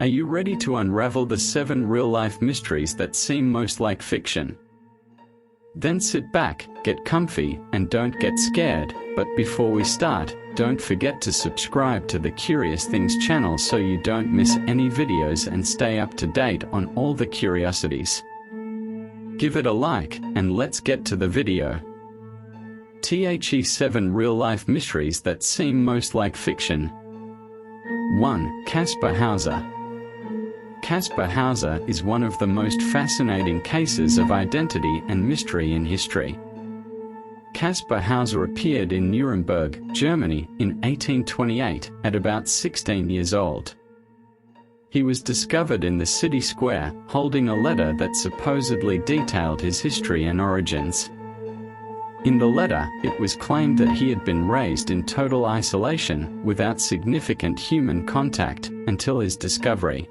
Are you ready to unravel the 7 real-life mysteries that seem most like fiction? Then sit back, get comfy, and don't get scared. But before we start, don't forget to subscribe to the Curious Things channel so you don't miss any videos and stay up to date on all the curiosities. Give it a like, and let's get to the video. The 7 real-life mysteries that seem most like fiction. 1. Kaspar Hauser. Kaspar Hauser is one of the most fascinating cases of identity and mystery in history. Kaspar Hauser appeared in Nuremberg, Germany, in 1828, at about 16 years old. He was discovered in the city square, holding a letter that supposedly detailed his history and origins. In the letter, it was claimed that he had been raised in total isolation, without significant human contact, until his discovery.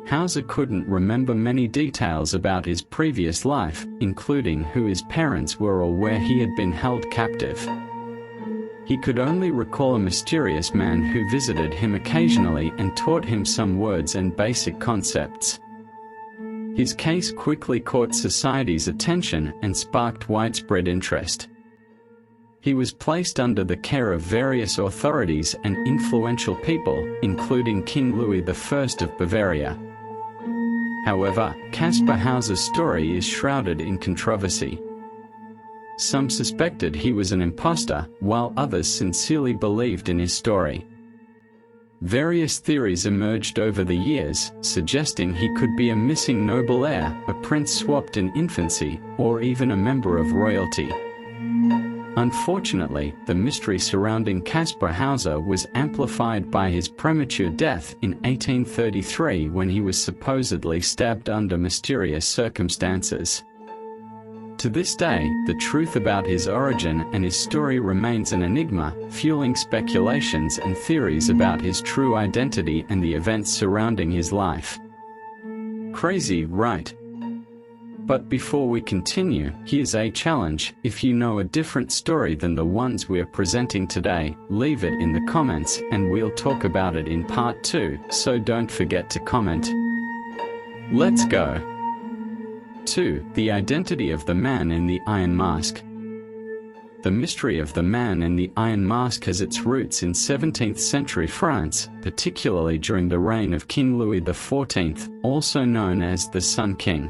Hauser couldn't remember many details about his previous life, including who his parents were or where he had been held captive. He could only recall a mysterious man who visited him occasionally and taught him some words and basic concepts. His case quickly caught society's attention and sparked widespread interest. He was placed under the care of various authorities and influential people, including King Louis I of Bavaria. However, Kaspar Hauser's story is shrouded in controversy. Some suspected he was an imposter, while others sincerely believed in his story. Various theories emerged over the years, suggesting he could be a missing noble heir, a prince swapped in infancy, or even a member of royalty. Unfortunately, the mystery surrounding Kaspar Hauser was amplified by his premature death in 1833 when he was supposedly stabbed under mysterious circumstances. To this day, the truth about his origin and his story remains an enigma, fueling speculations and theories about his true identity and the events surrounding his life. Crazy, right? But before we continue, here's a challenge. If you know a different story than the ones we're presenting today, leave it in the comments and we'll talk about it in part 2, so don't forget to comment. Let's go! 2. The identity of the man in the iron mask. The mystery of the man in the iron mask has its roots in 17th century France, particularly during the reign of King Louis XIV, also known as the Sun King.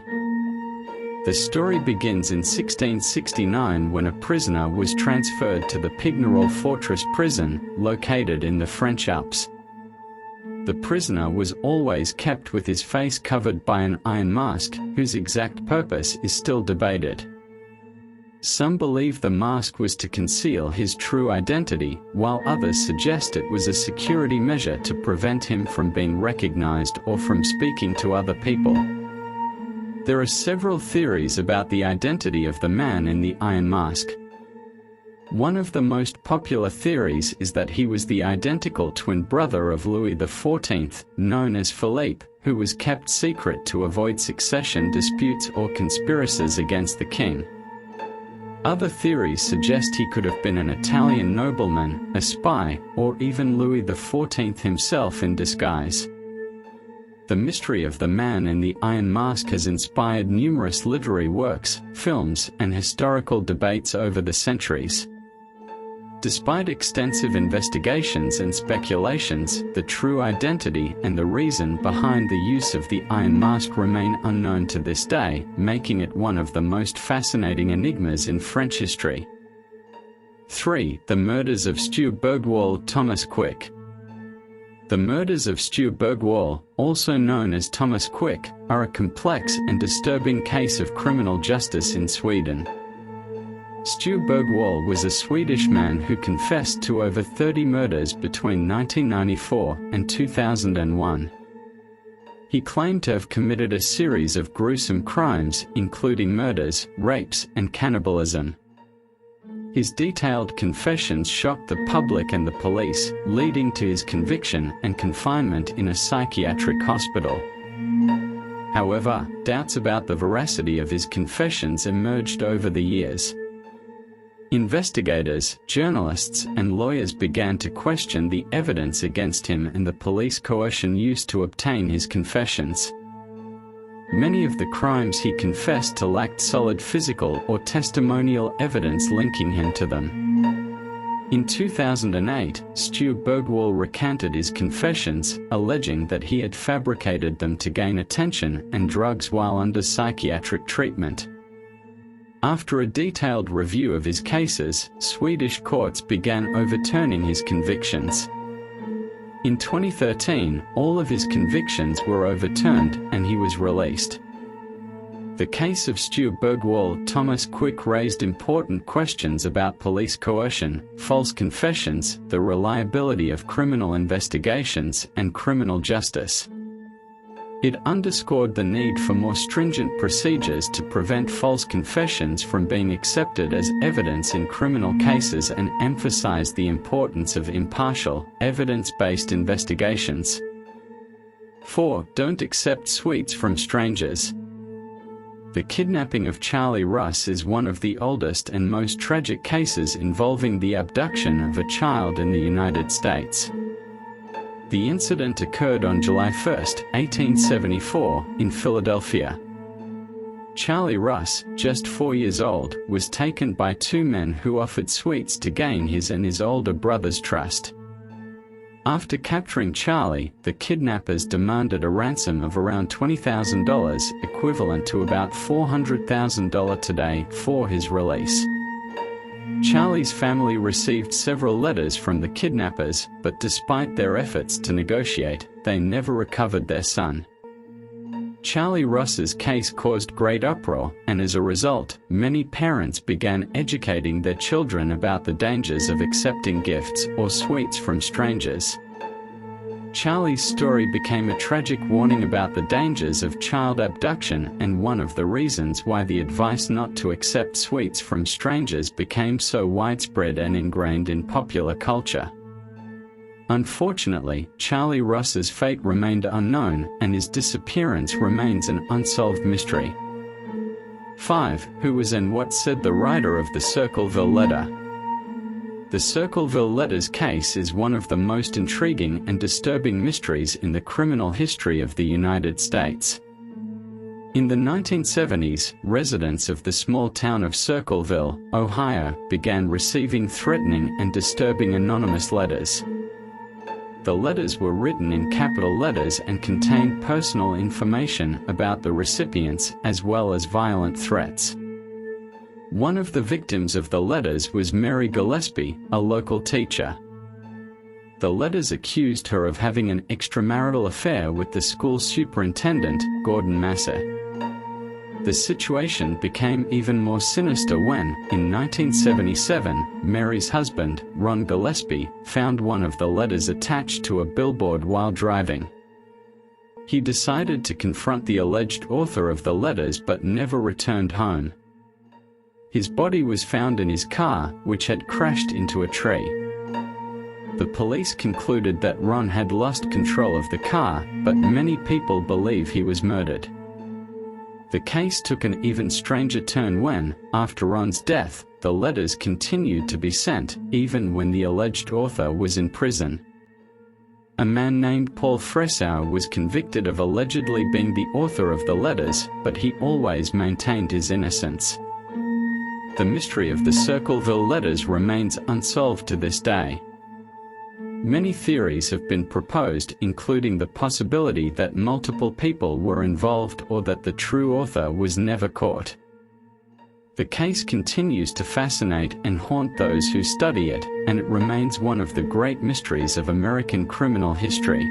The story begins in 1669 when a prisoner was transferred to the Pignerol Fortress prison, located in the French Alps. The prisoner was always kept with his face covered by an iron mask, whose exact purpose is still debated. Some believe the mask was to conceal his true identity, while others suggest it was a security measure to prevent him from being recognized or from speaking to other people. There are several theories about the identity of the man in the iron mask. One of the most popular theories is that he was the identical twin brother of Louis XIV, known as Philippe, who was kept secret to avoid succession disputes or conspiracies against the king. Other theories suggest he could have been an Italian nobleman, a spy, or even Louis XIV himself in disguise. The mystery of the man in the iron mask has inspired numerous literary works, films, and historical debates over the centuries. Despite extensive investigations and speculations, the true identity and the reason behind the use of the iron mask remain unknown to this day, making it one of the most fascinating enigmas in French history. 3. The murders of Stu Bergwall, Thomas Quick. The murders of Stu Bergwall, also known as Thomas Quick, are a complex and disturbing case of criminal justice in Sweden. Stu Bergwall was a Swedish man who confessed to over 30 murders between 1994 and 2001. He claimed to have committed a series of gruesome crimes, including murders, rapes, and cannibalism. His detailed confessions shocked the public and the police, leading to his conviction and confinement in a psychiatric hospital. However, doubts about the veracity of his confessions emerged over the years. Investigators, journalists, and lawyers began to question the evidence against him and the police coercion used to obtain his confessions. Many of the crimes he confessed to lacked solid physical or testimonial evidence linking him to them. In 2008, Stu Bergwall recanted his confessions, alleging that he had fabricated them to gain attention and drugs while under psychiatric treatment. After a detailed review of his cases, Swedish courts began overturning his convictions. In 2013, all of his convictions were overturned and he was released. The case of Stu Bergwall Thomas Quick raised important questions about police coercion, false confessions, the reliability of criminal investigations, and criminal justice. It underscored the need for more stringent procedures to prevent false confessions from being accepted as evidence in criminal cases and emphasized the importance of impartial, evidence-based investigations. 4. Don't accept sweets from strangers. The kidnapping of Charlie Russ is one of the oldest and most tragic cases involving the abduction of a child in the United States. The incident occurred on July 1, 1874, in Philadelphia. Charlie Russ, just 4 years old, was taken by two men who offered sweets to gain his and his older brother's trust. After capturing Charlie, the kidnappers demanded a ransom of around $20,000, equivalent to about $400,000 today, for his release. Charlie's family received several letters from the kidnappers, but despite their efforts to negotiate, they never recovered their son. Charlie Russ's case caused great uproar, and as a result, many parents began educating their children about the dangers of accepting gifts or sweets from strangers. Charlie's story became a tragic warning about the dangers of child abduction and one of the reasons why the advice not to accept sweets from strangers became so widespread and ingrained in popular culture. Unfortunately, Charlie Russ's fate remained unknown, and his disappearance remains an unsolved mystery. 5. Who was and what said the writer of the Circleville letter? The Circleville letters case is one of the most intriguing and disturbing mysteries in the criminal history of the United States. In the 1970s, residents of the small town of Circleville, Ohio, began receiving threatening and disturbing anonymous letters. The letters were written in capital letters and contained personal information about the recipients as well as violent threats. One of the victims of the letters was Mary Gillespie, a local teacher. The letters accused her of having an extramarital affair with the school superintendent, Gordon Massey. The situation became even more sinister when, in 1977, Mary's husband, Ron Gillespie, found one of the letters attached to a billboard while driving. He decided to confront the alleged author of the letters but never returned home. His body was found in his car, which had crashed into a tree. The police concluded that Ron had lost control of the car, but many people believe he was murdered. The case took an even stranger turn when, after Ron's death, the letters continued to be sent, even when the alleged author was in prison. A man named Paul Fresau was convicted of allegedly being the author of the letters, but he always maintained his innocence. The mystery of the Circleville letters remains unsolved to this day. Many theories have been proposed, including the possibility that multiple people were involved or that the true author was never caught. The case continues to fascinate and haunt those who study it, and it remains one of the great mysteries of American criminal history.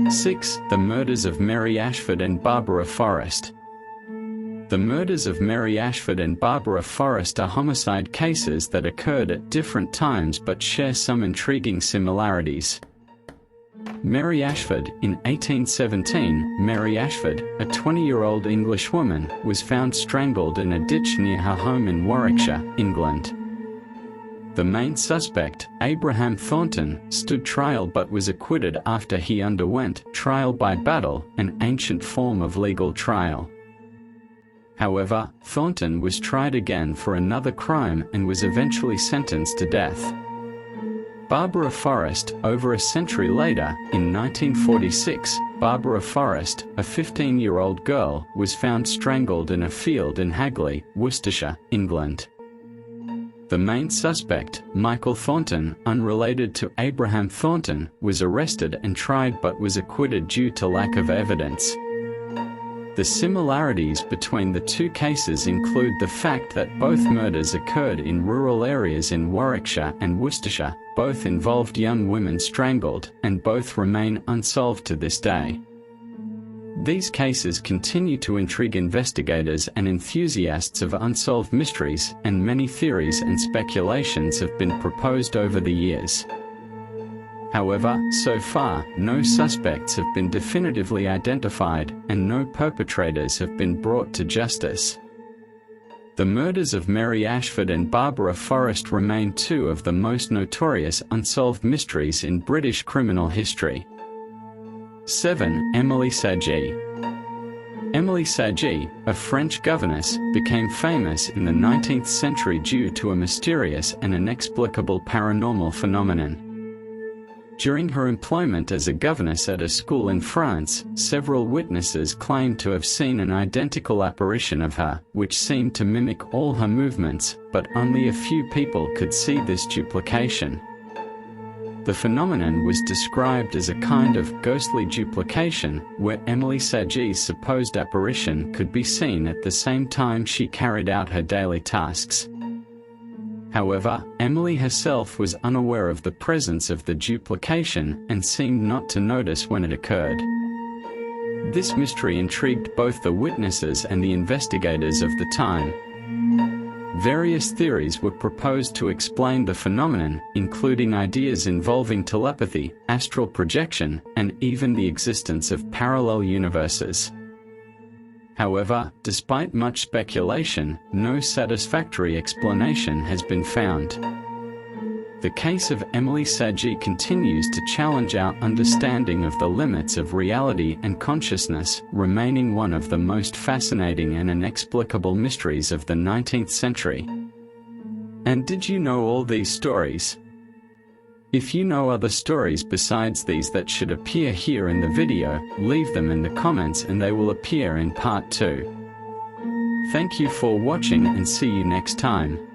6. The murders of Mary Ashford and Barbara Forrest. The murders of Mary Ashford and Barbara Forrest are homicide cases that occurred at different times but share some intriguing similarities. Mary Ashford, in 1817, Mary Ashford, a 20-year-old English woman, was found strangled in a ditch near her home in Warwickshire, England. The main suspect, Abraham Thornton, stood trial but was acquitted after he underwent trial by battle, an ancient form of legal trial. However, Thornton was tried again for another crime and was eventually sentenced to death. Barbara Forrest. Over a century later, in 1946, Barbara Forrest, a 15-year-old girl, was found strangled in a field in Hagley, Worcestershire, England. The main suspect, Michael Thornton, unrelated to Abraham Thornton, was arrested and tried but was acquitted due to lack of evidence. The similarities between the two cases include the fact that both murders occurred in rural areas in Warwickshire and Worcestershire, both involved young women strangled, and both remain unsolved to this day. These cases continue to intrigue investigators and enthusiasts of unsolved mysteries, and many theories and speculations have been proposed over the years. However, so far, no suspects have been definitively identified, and no perpetrators have been brought to justice. The murders of Mary Ashford and Barbara Forrest remain two of the most notorious unsolved mysteries in British criminal history. 7. Emily Saget. Emily Saget, a French governess, became famous in the 19th century due to a mysterious and inexplicable paranormal phenomenon. During her employment as a governess at a school in France, several witnesses claimed to have seen an identical apparition of her, which seemed to mimic all her movements, but only a few people could see this duplication. The phenomenon was described as a kind of ghostly duplication, where Emily Saget's supposed apparition could be seen at the same time she carried out her daily tasks. However, Emily herself was unaware of the presence of the duplication and seemed not to notice when it occurred. This mystery intrigued both the witnesses and the investigators of the time. Various theories were proposed to explain the phenomenon, including ideas involving telepathy, astral projection, and even the existence of parallel universes. However, despite much speculation, no satisfactory explanation has been found. The case of Emily Saget continues to challenge our understanding of the limits of reality and consciousness, remaining one of the most fascinating and inexplicable mysteries of the 19th century. And did you know all these stories? If you know other stories besides these that should appear here in the video, leave them in the comments and they will appear in part 2. Thank you for watching and see you next time.